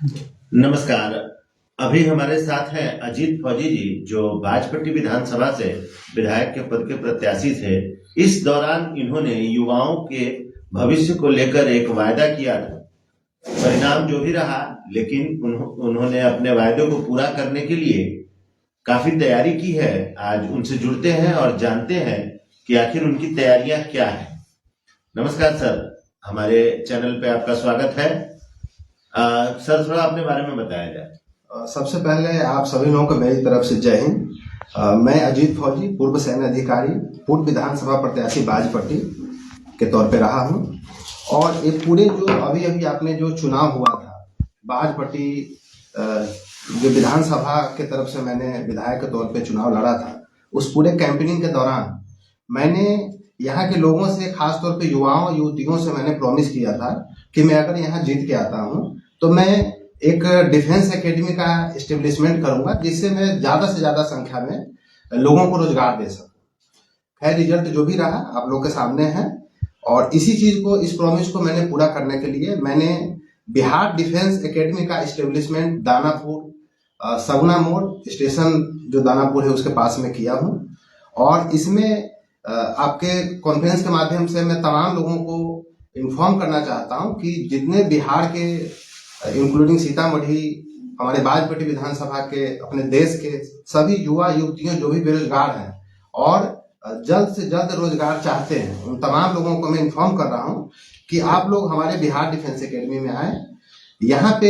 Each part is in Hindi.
नमस्कार। अभी हमारे साथ हैं अजीत फौजी जी, जो बाजपट्टी विधानसभा से विधायक के पद के प्रत्याशी थे। इस दौरान इन्होंने युवाओं के भविष्य को लेकर एक वायदा किया था। परिणाम जो भी रहा, लेकिन उन्होंने अपने वायदे को पूरा करने के लिए काफी तैयारी की है। आज उनसे जुड़ते हैं और जानते हैं कि आखिर उनकी तैयारियां क्या है। नमस्कार सर, हमारे चैनल पे आपका स्वागत है। सर, थोड़ा अपने बारे में बताया जाए। सबसे पहले आप सभी लोगों को मेरी तरफ से जय हिंद। मैं अजीत फौजी, पूर्व सैन्य अधिकारी, पूर्व विधानसभा प्रत्याशी बाजपट्टी के तौर पे रहा हूं। और ये पूरे जो अभी आपने जो चुनाव हुआ था बाजपट्टी, जो विधानसभा के तरफ से मैंने विधायक के तौर पे चुनाव लड़ा था, उस पूरे कैंपेनिंग के दौरान मैंने यहाँ के लोगों से, खासतौर पे युवाओं युवतियों से मैंने प्रॉमिस किया था कि मैं अगर यहाँ जीत के आता हूँ तो मैं एक डिफेंस एकेडमी का एस्टेब्लिशमेंट करूंगा, जिससे मैं ज्यादा से ज्यादा संख्या में लोगों को रोजगार दे सकूं। खैर, रिजल्ट जो भी रहा आप लोग के सामने है। और इसी चीज को, इस प्रॉमिस को मैंने पूरा करने के लिए मैंने बिहार डिफेंस एकेडमी का एस्टेब्लिशमेंट दानापुर, सगुना मोड़ स्टेशन जो दानापुर है उसके पास में किया हूँ। और इसमें आपके कॉन्फ्रेंस के माध्यम से मैं तमाम लोगों को इन्फॉर्म करना चाहता हूँ कि जितने बिहार के, इंक्लूडिंग सीतामढ़ी, हमारे बाजपट्टी विधानसभा के, अपने देश के सभी युवा युवतियों जो भी बेरोजगार हैं और जल्द से जल्द रोजगार चाहते हैं, उन तमाम लोगों को मैं इन्फॉर्म कर रहा हूं कि आप लोग हमारे बिहार डिफेंस एकेडमी में आए। यहाँ पे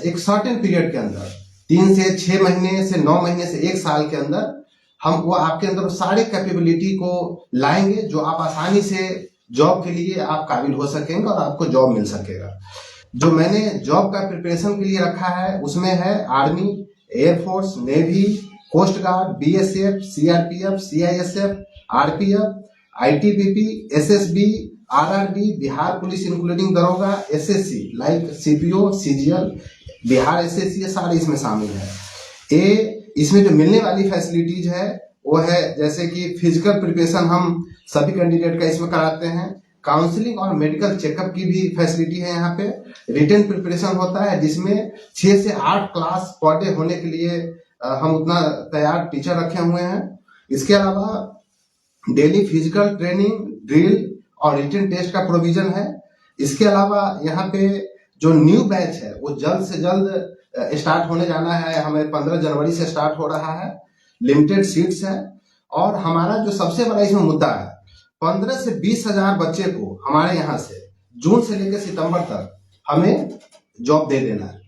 एक सर्टेन पीरियड के अंदर 3 से 6 महीने से 9 महीने से 1 साल के अंदर हम वो आपके अंदर सारे कैपेबिलिटी को लाएंगे जो आप आसानी से जॉब के लिए आप काबिल हो सकेंगे और आपको जॉब मिल सकेगा। जो मैंने जॉब का प्रिपरेशन के लिए रखा है उसमें है army, air force, navy, coast guard, BSF, CRPF, CISF, RPF, ITBP, SSB, RRB, Bihar police including दरोगा, SSC like CPO, CGL, Bihar SSC, ये सारे इसमें शामिल है। इसमें जो मिलने वाली फैसिलिटीज है वो है जैसे कि फिजिकल प्रिपरेशन हम सभी कैंडिडेट का इसमें कराते हैं। काउंसलिंग और मेडिकल चेकअप की भी फैसिलिटी है यहाँ पे। रिटन प्रिपरेशन होता है जिसमें 6 से 8 क्लास पर डे होने के लिए हम उतना तैयार टीचर रखे हुए हैं। इसके अलावा डेली फिजिकल ट्रेनिंग, ड्रिल और रिटन टेस्ट का प्रोविजन है। इसके अलावा यहाँ पे जो न्यू बैच है वो जल्द से जल्द स्टार्ट होने जाना है। हमें 15 जनवरी से स्टार्ट हो रहा है। लिमिटेड सीट्स है। और हमारा जो सबसे बड़ा इसमें मुद्दा है, 15 से 20 हजार बच्चे को हमारे यहाँ से जून से लेकर सितंबर तक हमें जॉब दे देना है।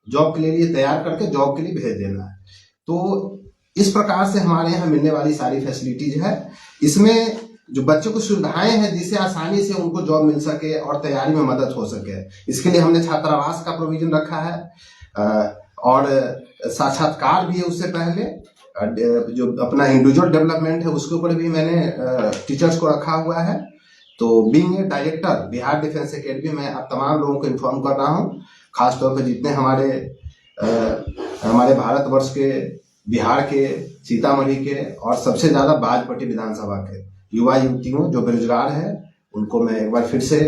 जॉब के लिए तैयार करके जॉब के लिए भेज देना है। तो इस प्रकार से हमारे यहाँ मिलने वाली सारी फैसिलिटीज है। इसमें जो बच्चों को सुविधाएं हैं जिससे आसानी से उनको जॉब मिल सके और तैयारी में मदद हो सके, इसके लिए हमने छात्रावास का प्रोविजन रखा है। और साक्षात्कार भी है उससे पहले। जो अपना इंडिविजुअल डेवलपमेंट है उसके ऊपर भी मैंने टीचर्स को रखा हुआ है। तो being a director Bihar defence academy में आप तमाम लोगों को इन्फॉर्म कर रहा हूँ, खासतौर पर जितने हमारे भारतवर्ष के, बिहार के, सीतामढ़ी के और सबसे ज्यादा बाजपट्टी विधानसभा के युवा युवतियों जो बेरोजगार है, उनको मैं एक बार फिर से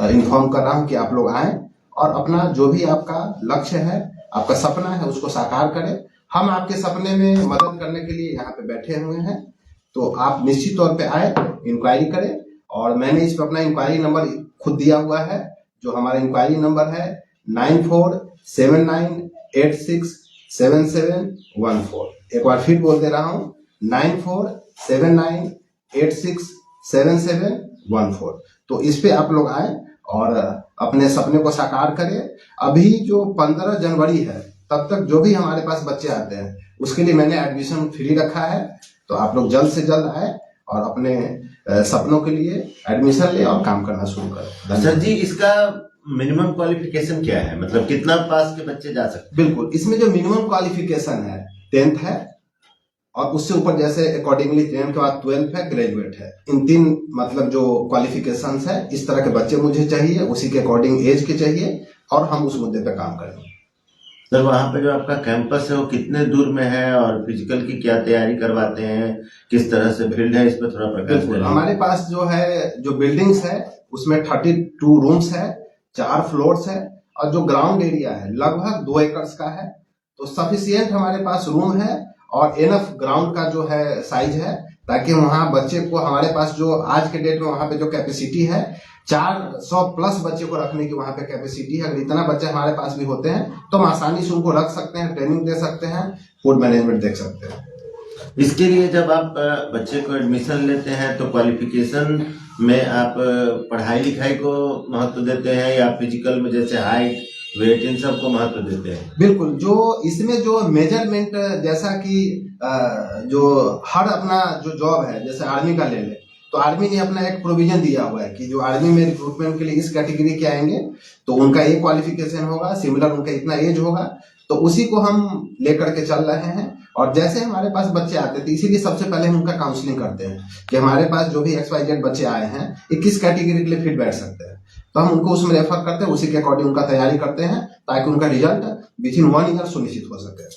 इन्फॉर्म कर रहा हूँ कि आप लोग आए और अपना जो भी आपका लक्ष्य है, आपका सपना है, उसको साकार करें। हम आपके सपने में मदद करने के लिए यहाँ पे बैठे हुए हैं। तो आप निश्चित तौर पे आए, इंक्वायरी करें। और मैंने इस पर अपना इंक्वायरी नंबर खुद दिया हुआ है, जो हमारा इंक्वायरी नंबर है 9479867714। एक बार फिर बोल दे रहा हूँ, 9479867714। तो इस पे आप लोग आए और अपने सपने को साकार करें। अभी जो 15 जनवरी है तब तक जो भी हमारे पास बच्चे आते हैं उसके लिए मैंने एडमिशन फ्री रखा है। तो आप लोग जल्द से जल्द आए और अपने सपनों के लिए एडमिशन ले और काम करना शुरू करें। सर जी, इसका मिनिमम क्वालिफिकेशन क्या है? मतलब कितना पास के बच्चे जा सकते हैं? बिल्कुल, इसमें जो मिनिमम क्वालिफिकेशन है 10th है और उससे ऊपर जैसे अकॉर्डिंगली 10th के बाद 12th है, ग्रेजुएट है। इन 3 मतलब जो क्वालिफिकेशंस है, इस तरह के बच्चे मुझे चाहिए, उसी के अकॉर्डिंग एज के चाहिए और हम उस मुद्दे पे काम करेंगे। सर, वहाँ पे जो आपका कैंपस है वो कितने दूर में है और फिजिकल की क्या तैयारी करवाते हैं, किस तरह से फील्ड है, इस पर थोड़ा प्रकाश करें। हमारे पास जो है, जो बिल्डिंग्स है उसमें 32 रूम्स है, 4 फ्लोर्स है और जो ग्राउंड एरिया है लगभग 2 एकड़ का है। तो सफिशियंट हमारे पास रूम है और एनफ ग्राउंड का जो है साइज है, ताकि वहाँ बच्चे को, हमारे पास जो आज के डेट में वहाँ पे जो कैपेसिटी है 400 प्लस बच्चे को रखने की वहाँ पे कैपेसिटी है। अगर इतना बच्चे हमारे पास भी होते हैं तो हम आसानी से उनको रख सकते हैं, ट्रेनिंग दे सकते हैं, फूड मैनेजमेंट देख सकते हैं। इसके लिए जब आप बच्चे को एडमिशन लेते हैं तो क्वालिफिकेशन में आप पढ़ाई लिखाई को महत्व देते हैं या फिजिकल में जैसे हाइट वेट इन सब को महत्व देते हैं? बिल्कुल, जो इसमें जो मेजरमेंट, जैसा कि जो हर अपना जो जॉब है, जैसे आर्मी का ले ले तो आर्मी ने अपना एक प्रोविजन दिया हुआ है कि जो आर्मी में रिक्रूटमेंट के लिए इस कैटेगरी के आएंगे तो उनका ये क्वालिफिकेशन होगा, सिमिलर उनका इतना एज होगा, तो उसी को हम लेकर के चल रहे हैं। और जैसे हमारे पास बच्चे आते थे, इसीलिए सबसे पहले हम उनका काउंसलिंग करते हैं कि हमारे पास जो भी XYZ बच्चे आए हैं ये किस कैटेगरी के लिए फिट बैठ सकते हैं, तो हम उनको उसमें रेफर करते हैं, उसी के अकॉर्डिंग उनका तैयारी करते हैं ताकि उनका रिजल्ट विद इन 1 ईयर सुनिश्चित हो सके।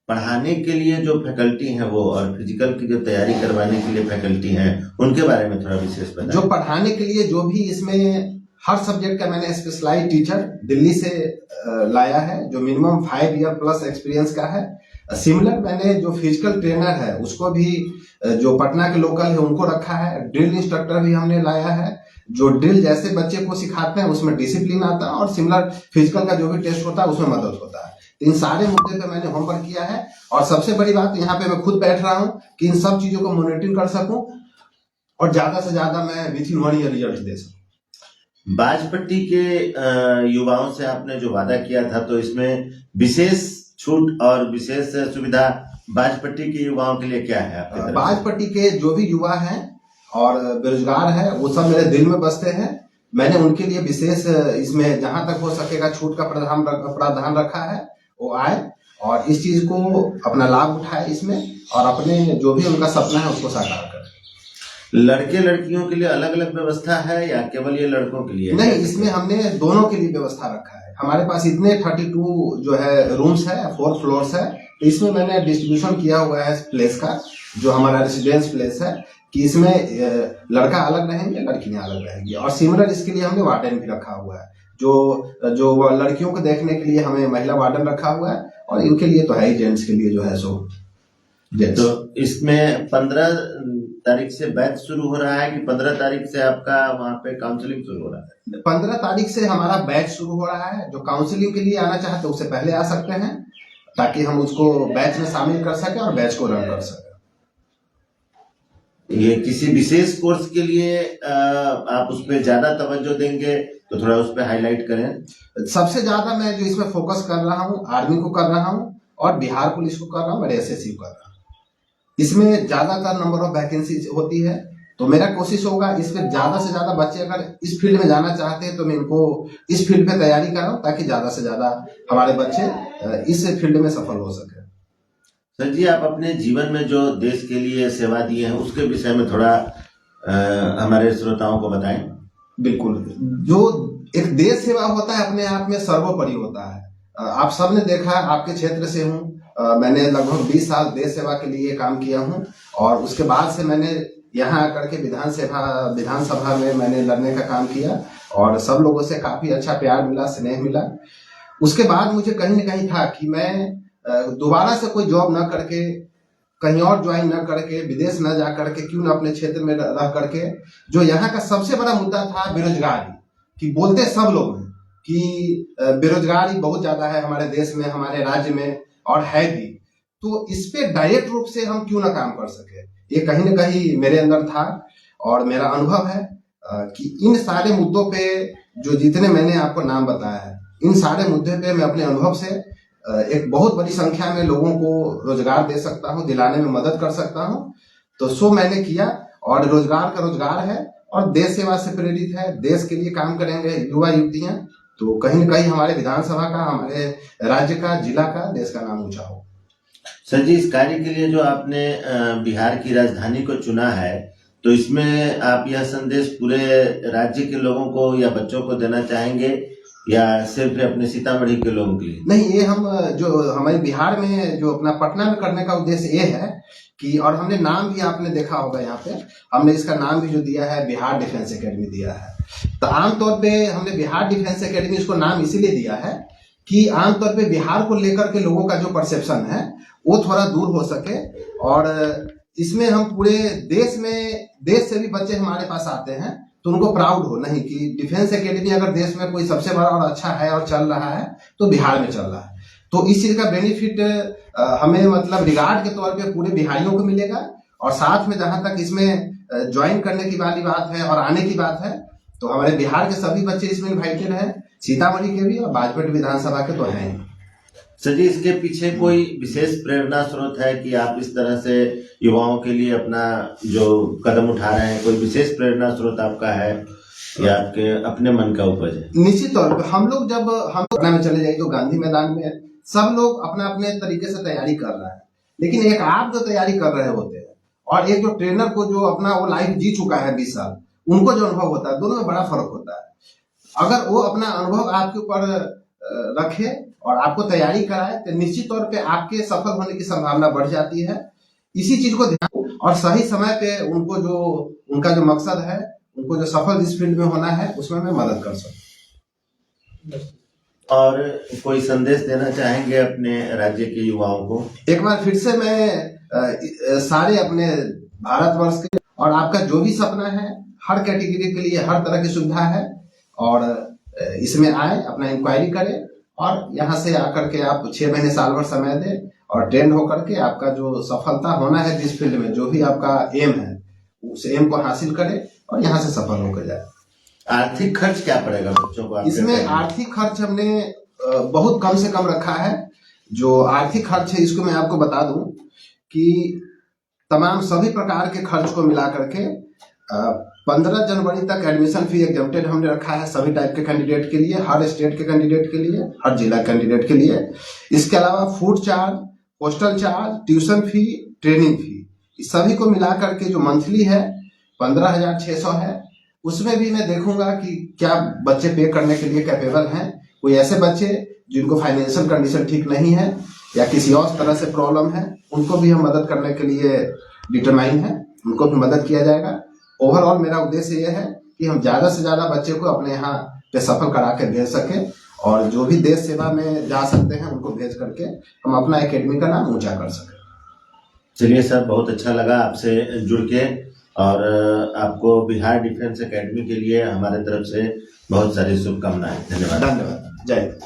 पढ़ाने के लिए जो फैकल्टी हैं वो और फिजिकल की जो तैयारी करवाने के लिए फैकल्टी हैं उनके बारे में थोड़ा विशेष बताएं। जो पढ़ाने के लिए जो भी इसमें हर सब्जेक्ट का मैंने स्पेशलाइज्ड टीचर दिल्ली से लाया है जो मिनिमम 5 ईयर प्लस एक्सपीरियंस का है। सिमिलर मैंने जो फिजिकल ट्रेनर है उसको भी जो पटना के लोकल है उनको रखा है। ड्रिल इंस्ट्रक्टर भी हमने लाया है जो ड्रिल जैसे बच्चे को सिखाते हैं उसमें डिसिप्लिन आता है और सिमिलर फिजिकल का जो भी टेस्ट होता है उसमें मदद होता है। इन सारे मुद्दे पे मैंने होमवर्क किया है और सबसे बड़ी बात यहाँ पे मैं खुद बैठ रहा हूँ कि इन सब चीजों को मॉनिटरिंग कर सकूं और ज्यादा से ज्यादा मैं विद इन 1 ईयर रिजल्ट दे सकूं। बाजपट्टी के युवाओं से आपने जो वादा किया था तो इसमें विशेष छूट और विशेष सुविधा बाजपट्टी के युवाओं के लिए क्या है आपकी तरफ से? बाजपट्टी के जो भी युवा हैं और बेरोजगार हैं वो सब मेरे दिल में बसते हैं। मैंने उनके लिए विशेष इसमें जहां तक हो सकेगा छूट का प्रावधान रखा है, वो आए और इस चीज को अपना लाभ उठाए इसमें और अपने जो भी उनका सपना है उसको साकार करें। लड़के लड़कियों के लिए अलग अलग व्यवस्था है या केवल ये लड़कों के लिए? नहीं, इसमें हमने दोनों के लिए व्यवस्था रखा है। हमारे पास इतने 32 जो है रूम्स है, 4 फ्लोर्स है, तो इसमें मैंने डिस्ट्रीब्यूशन किया हुआ है प्लेस का, जो हमारा रेसिडेंस प्लेस है, कि इसमें लड़का अलग रहेंगे लड़कियां अलग रहेंगी। और सिमिलर इसके लिए हमने वार्डन भी रखा हुआ है, जो लड़कियों को देखने के लिए हमें महिला वार्डन रखा हुआ है और इनके लिए तो है ही, जेंट्स के लिए जो है सो जेंट्स। तो इसमें 15 तारीख से बैच शुरू हो रहा है कि 15 तारीख से आपका वहाँ पे काउंसलिंग शुरू हो रहा है? 15 तारीख से हमारा बैच शुरू हो रहा है। जो काउंसलिंग के लिए आना चाहते हैं उससे पहले आ सकते हैं ताकि हम उसको बैच में शामिल कर सके और बैच को रन कर सके। ये किसी विशेष कोर्स के लिए आप उस पर ज्यादा तवज्जो देंगे तो थोड़ा उस पर हाईलाइट करें। सबसे ज्यादा मैं जो इसमें फोकस कर रहा हूँ आर्मी को कर रहा हूँ और बिहार पुलिस को कर रहा हूँ और SSC को कर रहा हूँ। इसमें ज्यादातर नंबर ऑफ वैकेंसी होती है, तो मेरा कोशिश होगा इसमें ज्यादा से ज्यादा बच्चे अगर इस फील्ड में जाना चाहते हैं तो मैं इनको इस फील्ड पे तैयारी कराऊं ताकि ज्यादा से ज्यादा हमारे बच्चे इस फील्ड में सफल हो सके। सर जी, आप अपने जीवन में जो देश के लिए सेवा दिए हैं उसके विषय में थोड़ा हमारे श्रोताओं को बताएं। बिल्कुल, जो एक देश सेवा होता है अपने आप में सर्वोपरि होता है। आप सबने देखा, आपके क्षेत्र से हूँ, मैंने लगभग 20 साल देश सेवा के लिए काम किया हूँ और उसके बाद से मैंने यहाँ आकर के विधानसभा में मैंने लड़ने का काम किया और सब लोगों से काफी अच्छा प्यार मिला, स्नेह मिला। उसके बाद मुझे कहीं न कहीं था कि मैं दोबारा से कोई जॉब न करके, कहीं और ज्वाइन न करके, विदेश न जा करके, क्यों न अपने क्षेत्र में रह करके, जो यहाँ का सबसे बड़ा मुद्दा था बेरोजगारी, कि बोलते सब लोग हैं कि बेरोजगारी बहुत ज्यादा है हमारे देश में, हमारे राज्य में, और है भी, तो इस पे डायरेक्ट रूप से हम क्यों ना काम कर सके, ये कहीं न कहीं मेरे अंदर था। और मेरा अनुभव है कि इन सारे मुद्दों पे जो जितने मैंने आपको नाम बताया है, इन सारे मुद्दे पे मैं अपने अनुभव से एक बहुत बड़ी संख्या में लोगों को रोजगार दे सकता हूँ, दिलाने में मदद कर सकता हूँ। तो सो मैंने किया और रोजगार का रोजगार है और देश सेवा से प्रेरित है, देश के लिए काम करेंगे युवा युवतियां, तो कहीं न कहीं हमारे विधानसभा का, हमारे राज्य का, जिला का, देश का नाम ऊंचा हो। सर जी, इस कार्य के लिए जो आपने बिहार की राजधानी को चुना है, तो इसमें आप यह संदेश पूरे राज्य के लोगों को या बच्चों को देना चाहेंगे या सिर्फ अपने सीतामढ़ी के लोगों के लिए? नहीं, ये हम जो हमारे बिहार में जो अपना पटना में करने का उद्देश्य ये है कि, और हमने नाम भी आपने देखा होगा यहाँ पे, हमने इसका नाम भी जो दिया है बिहार डिफेंस एकेडमी दिया है। तो आमतौर पे हमने बिहार डिफेंस एकेडमी इसको नाम इसीलिए दिया है कि आमतौर पे बिहार को लेकर के लोगों का जो परसेप्शन है वो थोड़ा दूर हो सके, और इसमें हम पूरे देश से भी बच्चे हमारे पास आते हैं तो उनको प्राउड हो, नहीं कि डिफेंस एकेडमी अगर देश में कोई सबसे बड़ा और अच्छा है और चल रहा है तो बिहार में चल रहा है। तो इस चीज का बेनिफिट हमें मतलब रिगार्ड के तौर पे पूरे बिहारियों को मिलेगा, और साथ में जहां तक इसमें ज्वाइन करने की वाली बात है और आने की बात है तो हमारे बिहार के सभी बच्चे इसमें इन्वाइटेड हैं, सीतामढ़ी के भी और बाजपेटी विधानसभा के तो हैं। सर जी, इसके पीछे कोई विशेष प्रेरणा स्रोत है कि आप इस तरह से युवाओं के लिए अपना जो कदम उठा रहे हैं, कोई विशेष प्रेरणा स्रोत आपका है या आपके अपने मन का उपज है? निश्चित तौर पर हम लोग जब हम पटना में चले जाए तो गांधी मैदान में सब लोग अपने अपने तरीके से तैयारी कर रहे हैं, लेकिन एक आप जो तैयारी कर रहे होते हैं और एक जो ट्रेनर को जो अपना वो लाइफ जी चुका है 20 साल, उनको जो अनुभव होता है, दोनों में बड़ा फर्क होता है। अगर वो अपना अनुभव आपके ऊपर रखे और आपको तैयारी कराए तो निश्चित तौर पे आपके सफल होने की संभावना बढ़ जाती है। इसी चीज को ध्यान और सही समय पे उनको जो उनका जो मकसद है, उनको जो सफल इस फील्ड में होना है उसमें मैं मदद कर सकूं। और कोई संदेश देना चाहेंगे अपने राज्य के युवाओं को? एक बार फिर से मैं सारे अपने भारतवर्ष के, और आपका जो भी सपना है हर कैटेगरी के लिए हर तरह की सुविधा है, और इसमें आए, अपना इंक्वायरी करें और यहाँ से आकर के आप 6 महीने साल भर समय दें और ट्रेन होकर के आपका जो सफलता होना है जिस फील्ड में जो भी आपका एम है उस एम को हासिल करें और यहाँ से सफल होकर जाए। आर्थिक खर्च क्या पड़ेगा बच्चों को? इसमें आर्थिक खर्च हमने बहुत कम से कम रखा है। जो आर्थिक खर्च है इसको मैं आपको बता दूं कि तमाम सभी प्रकार के खर्च को मिला करके 15 जनवरी तक एडमिशन फी एग्जम्प्टेड हमने रखा है सभी टाइप के कैंडिडेट के लिए, हर स्टेट के कैंडिडेट के लिए, हर जिला कैंडिडेट के लिए। इसके अलावा food charge, hostel charge, tuition fee, training fee, इस सभी को मिला करके जो मंथली है 15,600 है। उसमें भी मैं देखूंगा कि क्या बच्चे पे करने के लिए कैपेबल हैं। कोई ऐसे बच्चे जिनको फाइनेंशियल कंडीशन ठीक नहीं है या किसी और तरह से प्रॉब्लम है, उनको भी हम मदद करने के लिए डिटरमाइन है, उनको भी मदद किया जाएगा। ओवरऑल मेरा उद्देश्य यह है कि हम ज्यादा से ज्यादा बच्चे को अपने यहाँ पे सफल करा के भेज सके, और जो भी देश सेवा में जा सकते हैं उनको भेज करके हम अपना एकेडमी का नाम ऊंचा कर सके। चलिए सर, बहुत अच्छा लगा आपसे जुड़ के, और आपको बिहार डिफेंस एकेडमी के लिए हमारे तरफ से बहुत सारी शुभकामनाएं। धन्यवाद। जय हिंद।